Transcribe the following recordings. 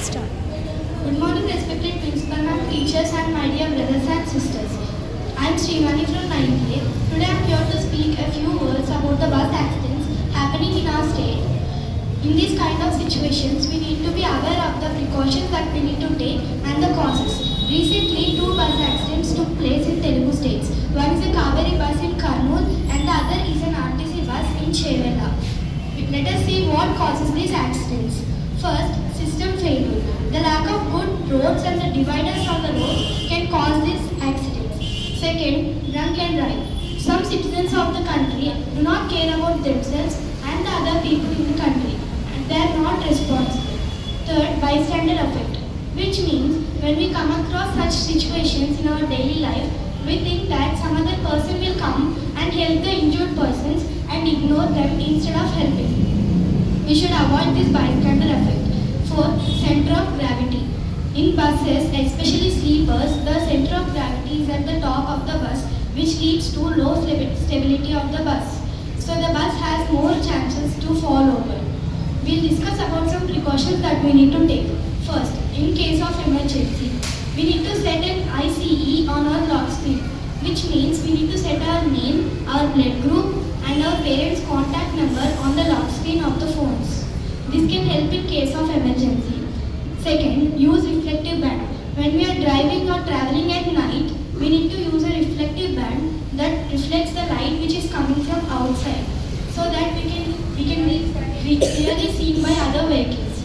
Start. Good morning, respected principal and teachers and my dear brothers and sisters. I am Srivani from 9th A. Today I am here to speak a few words about the bus accidents happening in our state. In these kind of situations, we need to be aware of the precautions that we need to take and the causes. Recently, two bus accidents took place in Telugu states. One is a Kaveri bus in Kurnool and the other is an RTC bus in Chevella. Let us see what causes these accidents. First, system failure. The lack of good roads and the dividers on the roads can cause these accidents. Second, drunk and drive. Some citizens of the country do not care about themselves and the other people in the country, and they are not responsible. Third, bystander effect, which means when we come across such situations in our daily life, we think that some other person will come and help the injured persons and ignore them instead of helping. We should avoid this bystander effect. Fourth, center of gravity. In buses, especially sleepers, the center of gravity is at the top of the bus, which leads to low stability of the bus. So the bus has more chances to fall over. We'll discuss about some precautions that we need to take. First, in case of emergency, we need to set an ICE on our lock screen, which means we need to set our name, our blood group, and our parents' contact number on the lock screen of the phones. This can help in case of emergency. Second, use reflective band. When we are driving or traveling at night, we need to use a reflective band that reflects the light which is coming from outside, so that we can be clearly seen by other vehicles.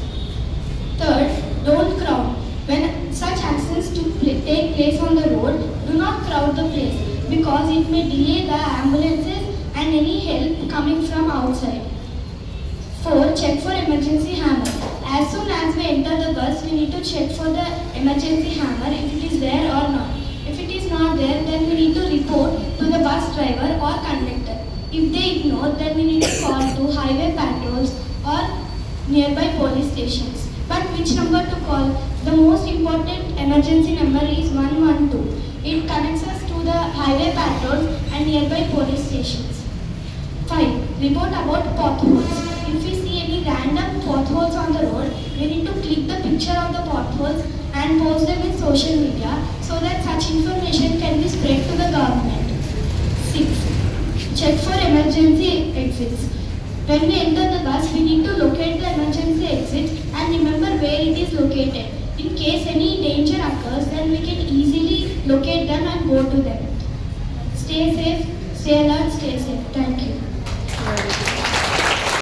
Third, don't crowd. When such accidents take place on the road, do not crowd the place because it may delay the ambulances and any help coming from outside. 4. Check for emergency hammer. As soon as we enter the bus, we need to check for the emergency hammer if it is there or not. If it is not there, then we need to report to the bus driver or conductor. If they ignore, then we need to call to highway patrols or nearby police stations. But which number to call? The most important emergency number is 112. It connects us to the highway patrols and nearby police stations. 5. Report about potholes. If we see any random potholes on the road, we need to click the picture of the potholes and post them in social media so that such information can be spread to the government. 6. Check for emergency exits. When we enter the bus, we need to locate the emergency exit and remember where it is located. In case any danger occurs, then we can easily locate them and go to them. Stay safe, stay alert, stay safe. Thank you.